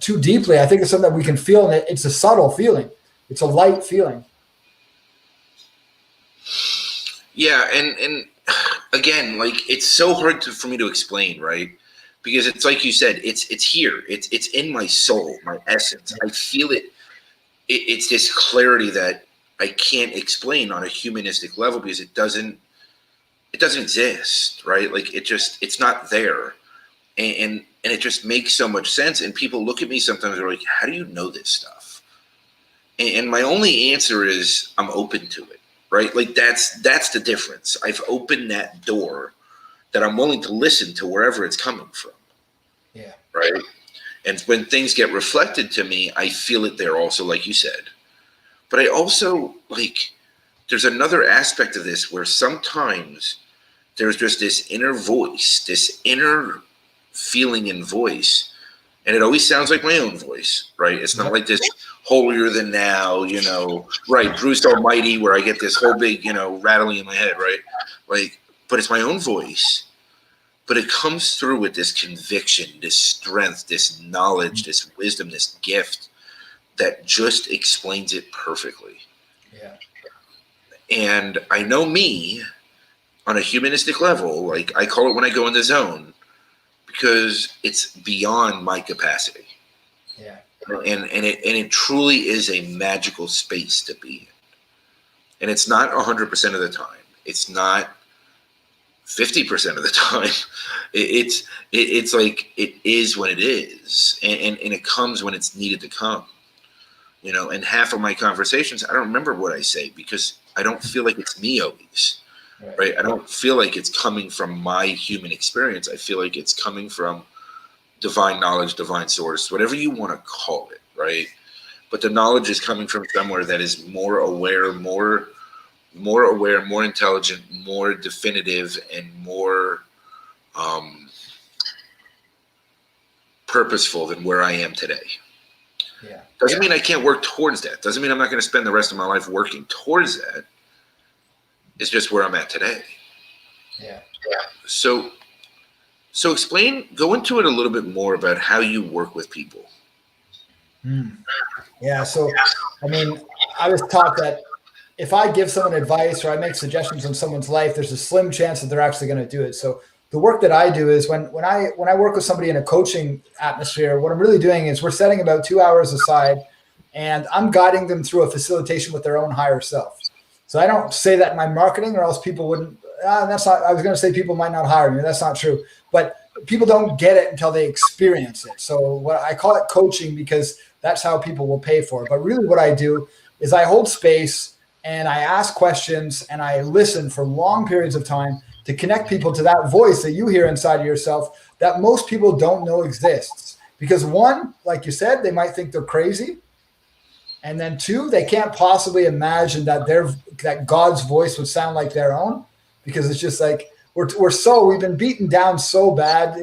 too deeply. I think it's something that we can feel, and it's a subtle feeling. It's a light feeling. Yeah, and again, like it's so hard for me to explain, right? Because it's like you said, it's here. It's in my soul, my essence. I feel it. It's this clarity that I can't explain on a humanistic level because it doesn't exist, right? Like it's not there. And it just makes so much sense. And people look at me sometimes, they're like, how do you know this stuff? And my only answer is I'm open to it, right? Like that's the difference. I've opened that door that I'm willing to listen to wherever it's coming from. Yeah. Right. And when things get reflected to me, I feel it there also, like you said. But I also, there's another aspect of this where sometimes there's just this inner voice, this inner feeling and voice. And it always sounds like my own voice, right? It's not like this holier than thou, right, Bruce Almighty, where I get this whole big, rattling in my head, right? But it's my own voice. But it comes through with this conviction, this strength, this knowledge, this wisdom, this gift that just explains it perfectly. Yeah. And I know me on a humanistic level, like I call it when I go in the zone, because it's beyond my capacity. Yeah. And it truly is a magical space to be in. And it's not 100% of the time. It's not 50% of the time. It's like it is when it is, and it comes when it's needed to come. And half of my conversations, I don't remember what I say because I don't feel like it's me always. Right? I don't feel like it's coming from my human experience. I feel like it's coming from divine knowledge, divine source, whatever you want to call it, right? But the knowledge is coming from somewhere that is more aware, more intelligent, more definitive, and more purposeful than where I am today. Yeah. Doesn't mean I can't work towards that. Doesn't mean I'm not going to spend the rest of my life working towards that. It's just where I'm at today. Yeah. So go into it a little bit more about how you work with people. Yeah. So, I mean, I was taught that if I give someone advice or I make suggestions on someone's life, there's a slim chance that they're actually going to do it. So the work that I do is when I work with somebody in a coaching atmosphere, what I'm really doing is we're setting about 2 hours aside and I'm guiding them through a facilitation with their own higher self. So I don't say that in my marketing or else people wouldn't, that's not, I was going to say people might not hire me. That's not true, but people don't get it until they experience it. So what I call it coaching because that's how people will pay for it. But really what I do is I hold space and I ask questions and I listen for long periods of time to connect people to that voice that you hear inside of yourself that most people don't know exists. Because one, like you said, they might think they're crazy. And then two, they can't possibly imagine that God's voice would sound like their own, because it's just like we've been beaten down so bad,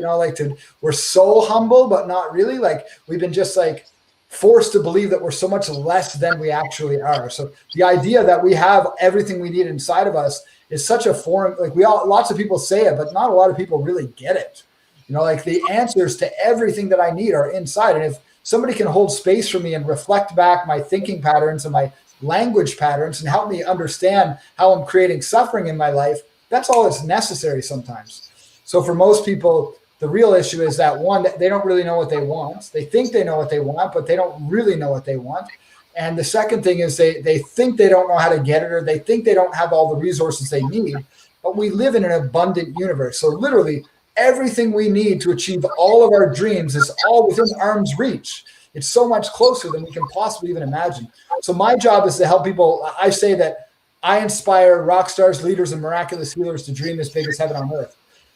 we're so humble, but not really. Like we've been just like forced to believe that we're so much less than we actually are. So the idea that we have everything we need inside of us is such a foreign, lots of people say it, but not a lot of people really get it. Like the answers to everything that I need are inside. And if somebody can hold space for me and reflect back my thinking patterns and my language patterns and help me understand how I'm creating suffering in my life, that's all that's necessary sometimes. So for most people, the real issue is that one, they don't really know what they want. They think they know what they want, but they don't really know what they want. And the second thing is they think they don't know how to get it, or they think they don't have all the resources they need. But we live in an abundant universe. So literally everything we need to achieve all of our dreams is all within arm's reach. It's so much closer than we can possibly even imagine. So my job is to help people. I say that I inspire rock stars, leaders, and miraculous healers to dream as big as heaven on earth.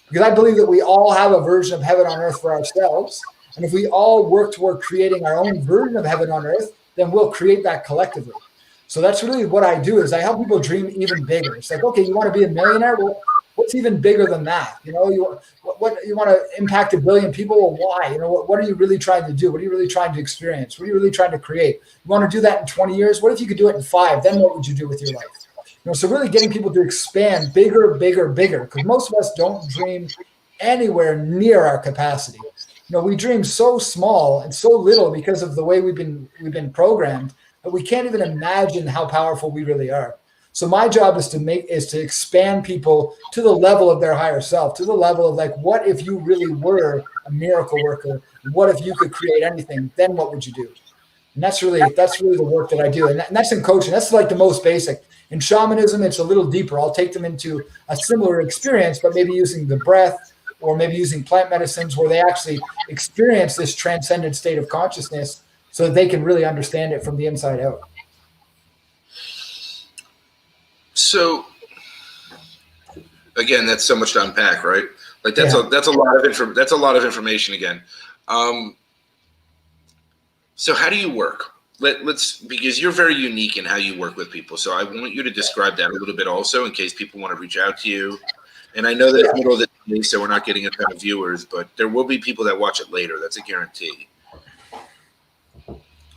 Because I believe that we all have a version of heaven on earth for ourselves. And if we all work toward creating our own version of heaven on earth, then we'll create that collectively. So that's really what I do, is I help people dream even bigger. It's like, okay, you want to be a millionaire? Well, what's even bigger than that? You want to impact 1 billion people? Well, why? What are you really trying to do? What are you really trying to experience? What are you really trying to create? You want to do that in 20 years? What if you could do it in 5? Then what would you do with your life? So really getting people to expand bigger, bigger, bigger, because most of us don't dream anywhere near our capacity. We dream so small and so little because of the way we've been programmed that we can't even imagine how powerful we really are. So my job is to expand people to the level of their higher self, to the level of like, what if you really were a miracle worker? What if you could create anything? Then what would you do? And that's really the work that I do. And that's in coaching. That's like the most basic. In shamanism, it's a little deeper. I'll take them into a similar experience, but maybe using the breath or maybe using plant medicines where they actually experience this transcendent state of consciousness so that they can really understand it from the inside out. So again, that's so much to unpack, right? Like that's a lot of information again. So how do you work? Let's because you're very unique in how you work with people. So I want you to describe that a little bit also, in case people want to reach out to you. And I know that it's middle of the day, so we're not getting a ton of viewers, but there will be people that watch it later. That's a guarantee.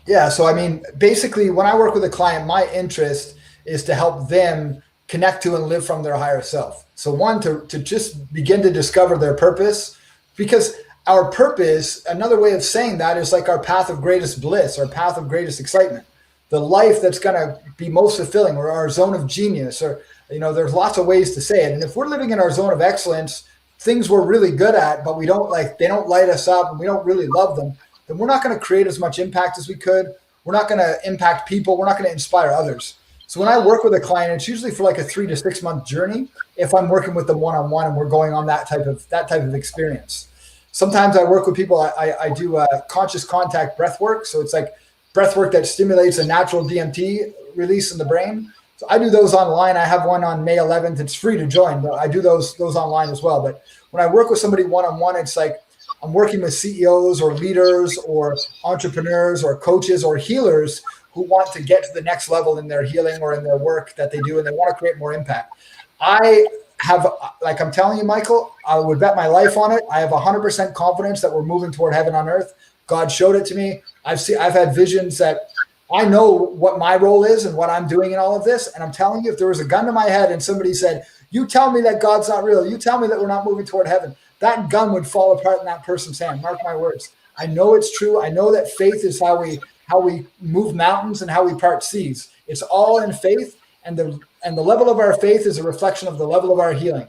Yeah. So I mean, basically, when I work with a client, my interest is to help them connect to and live from their higher self. So one, to just begin to discover their purpose, because our purpose, another way of saying that is like our path of greatest bliss, our path of greatest excitement. the life that's going to be most fulfilling, or our zone of genius, or, there's lots of ways to say it. And if we're living in our zone of excellence, things we're really good at, but they don't light us up and we don't really love them, then we're not going to create as much impact as we could. We're not going to impact people. We're not going to inspire others. So when I work with a client, it's usually for like a 3 to 6 month journey. If I'm working with them one-on-one and we're going on that type of experience. Sometimes I work with people. I do conscious contact breath work. So it's like breath work that stimulates a natural DMT release in the brain. So I do those online. I have one on May 11th. It's free to join, but I do those online as well. But when I work with somebody one-on-one, it's like I'm working with CEOs or leaders or entrepreneurs or coaches or healers who want to get to the next level in their healing or in their work that they do, and they want to create more impact. I have, like I'm telling you, Michael, I would bet my life on it. I have 100% confidence that we're moving toward heaven on earth. God showed it to me. I've had visions that I know what my role is and what I'm doing in all of this. And I'm telling you, if there was a gun to my head and somebody said, you tell me that God's not real, you tell me that we're not moving toward heaven, that gun would fall apart in that person's hand. Mark my words. I know it's true. I know that faith is how we move mountains and how we part seas. It's all in faith, and the level of our faith is a reflection of the level of our healing.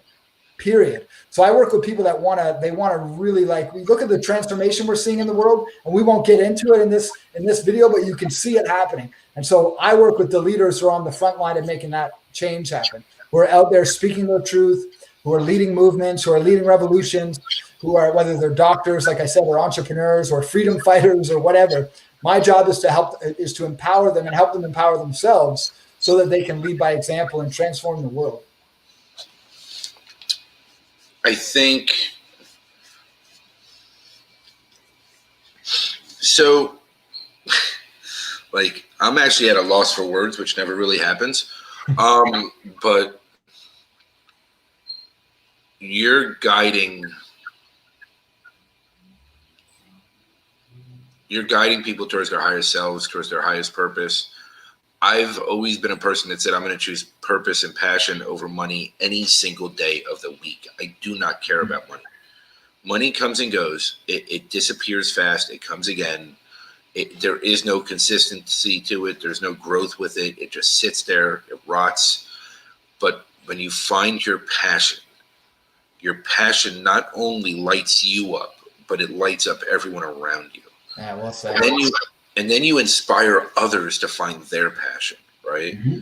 Period. So I work with people that want to really, like, we look at the transformation we're seeing in the world, and we won't get into it in this video, but you can see it happening. And so I work with the leaders who are on the front line of making that change happen, who are out there speaking their truth, who are leading movements, who are leading revolutions, who are, whether they're doctors, like I said, or entrepreneurs or freedom fighters or whatever. My job is to empower them and help them empower themselves so that they can lead by example and transform the world. I think so. Like, I'm actually at a loss for words, which never really happens. But you're guiding people towards their highest selves, towards their highest purpose. I've always been a person that said I'm going to choose purpose and passion over money any single day of the week. I do not care about money. Money comes and goes. It disappears fast. It comes again. There is no consistency to it. There's no growth with it. It just sits there. It rots. But when you find your passion not only lights you up, but it lights up everyone around you. Yeah, well said. And then you inspire others to find their passion, right? Mm-hmm.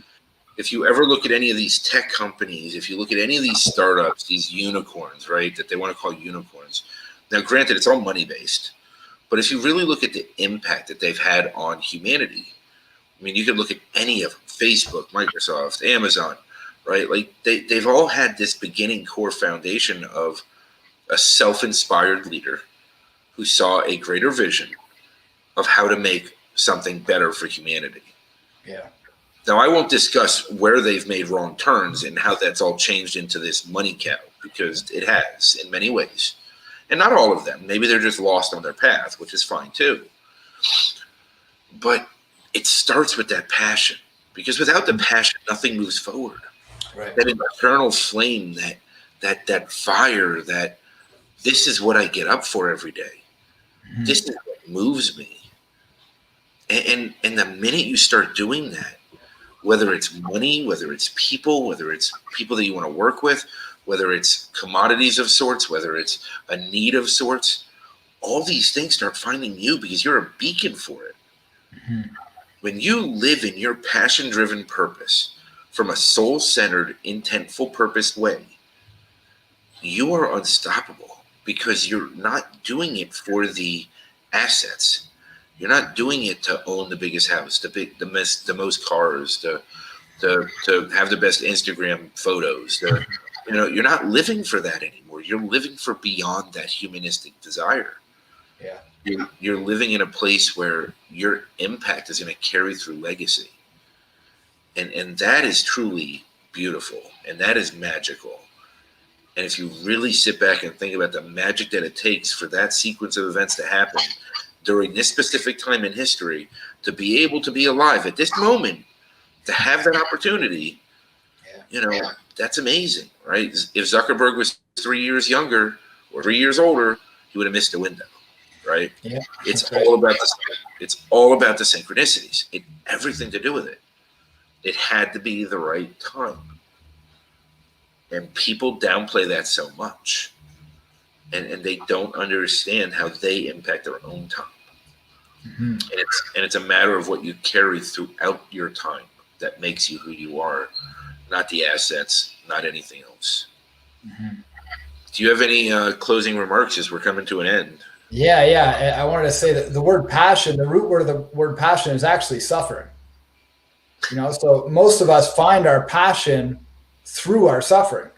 If you ever look at any of these tech companies, if you look at any of these startups, these unicorns, right, that they want to call unicorns. Now, granted, it's all money-based. But if you really look at the impact that they've had on humanity, I mean, you could look at any of them, Facebook, Microsoft, Amazon, right? Like they've all had this beginning core foundation of a self-inspired leader who saw a greater vision of how to make something better for humanity. Yeah. Now, I won't discuss where they've made wrong turns and how that's all changed into this money cow, because it has in many ways. And not all of them. Maybe they're just lost on their path, which is fine too. But it starts with that passion, because without the passion, nothing moves forward. Right. That internal flame, that fire, that this is what I get up for every day. Mm-hmm. This is what moves me. And the minute you start doing that, whether it's money, whether it's people that you want to work with, whether it's commodities of sorts, whether it's a need of sorts, all these things start finding you because you're a beacon for it. Mm-hmm. When you live in your passion-driven purpose from a soul-centered, intentful, purposed way, you are unstoppable because you're not doing it for the assets. You're not doing it to own the biggest house, the most cars, to have the best Instagram photos. You're not living for that anymore. You're living for beyond that humanistic desire. Yeah. You're living in a place where your impact is going to carry through legacy. And that is truly beautiful, and that is magical. And if you really sit back and think about the magic that it takes for that sequence of events to happen during this specific time in history, to be able to be alive at this moment, to have that opportunity, that's amazing, right? If Zuckerberg was 3 years younger or 3 years older, he would have missed the window, right? Yeah, It's that's right. all about it's all about the synchronicities. It everything to do with it. It had to be the right time. And people downplay that so much. And they don't understand how they impact their own time. Mm-hmm. And it's a matter of what you carry throughout your time that makes you who you are, not the assets, not anything else. Mm-hmm. Do you have any closing remarks as we're coming to an end? Yeah. I wanted to say that the word passion, the root word of the word passion is actually suffering. So most of us find our passion through our suffering.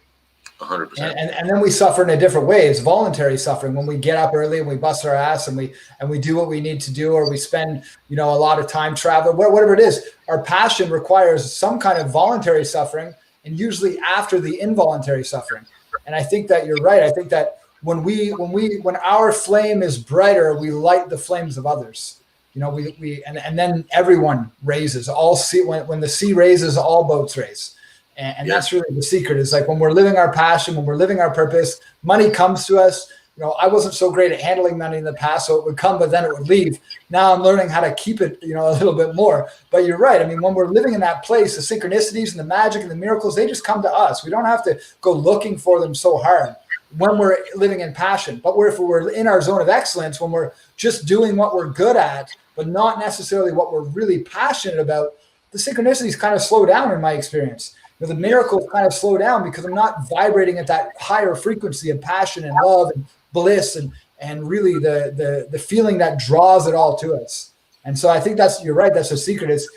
100%. And then we suffer in a different way. It's voluntary suffering when we get up early and we bust our ass and we do what we need to do, or we spend a lot of time traveling, whatever it is. Our passion requires some kind of voluntary suffering, and usually after the involuntary suffering. And I think that you're right. I think that when our flame is brighter, we light the flames of others. And then everyone raises. When the sea raises, all boats raise. And that's really the secret. Is like when we're living our passion, when we're living our purpose, money comes to us. I wasn't so great at handling money in the past, so it would come, but then it would leave. Now I'm learning how to keep it, a little bit more. But you're right. I mean, when we're living in that place, the synchronicities and the magic and the miracles, they just come to us. We don't have to go looking for them so hard when we're living in passion. But if we're in our zone of excellence, when we're just doing what we're good at, but not necessarily what we're really passionate about, the synchronicities kind of slow down in my experience. The miracles kind of slow down because I'm not vibrating at that higher frequency of passion and love and bliss and really the feeling that draws it all to us. And so I think you're right. That's the secret. It's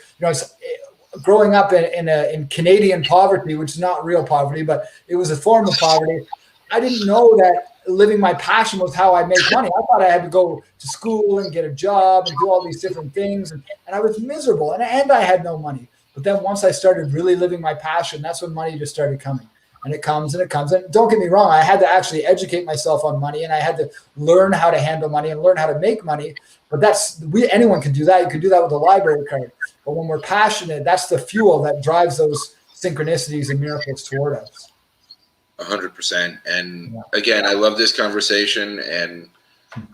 growing up in Canadian poverty, which is not real poverty, but it was a form of poverty. I didn't know that living my passion was how I make money. I thought I had to go to school and get a job and do all these different things. And I was miserable and I had no money. But then once I started really living my passion, that's when money just started coming. And it comes and it comes. And don't get me wrong, I had to actually educate myself on money, and I had to learn how to handle money and learn how to make money. But anyone can do that. You can do that with a library card. But when we're passionate, that's the fuel that drives those synchronicities and miracles toward us. 100%. And again, I love this conversation, and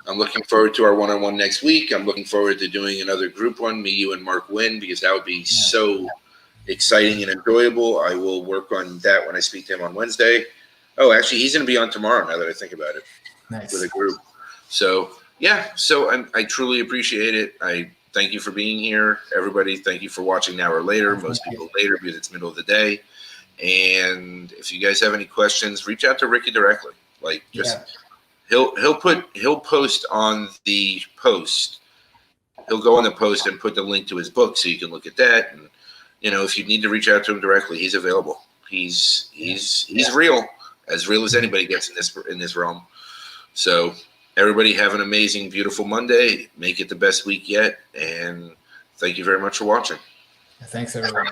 I'm looking forward to our one-on-one next week. I'm looking forward to doing another group one, me, you, and Mark Wynn, because that would be so exciting and enjoyable. I will work on that when I speak to him on Wednesday. Oh, actually, he's going to be on tomorrow, now that I think about it. Nice. With a group. So, I truly appreciate it. I thank you for being here. Everybody, thank you for watching now or later. Most people later because it's middle of the day. And if you guys have any questions, reach out to Ricky directly. He'll post on the post. He'll go on the post and put the link to his book so you can look at that. And if you need to reach out to him directly, he's available. He's real as anybody gets in this realm. So everybody have an amazing, beautiful Monday. Make it the best week yet. And thank you very much for watching. Thanks, everyone.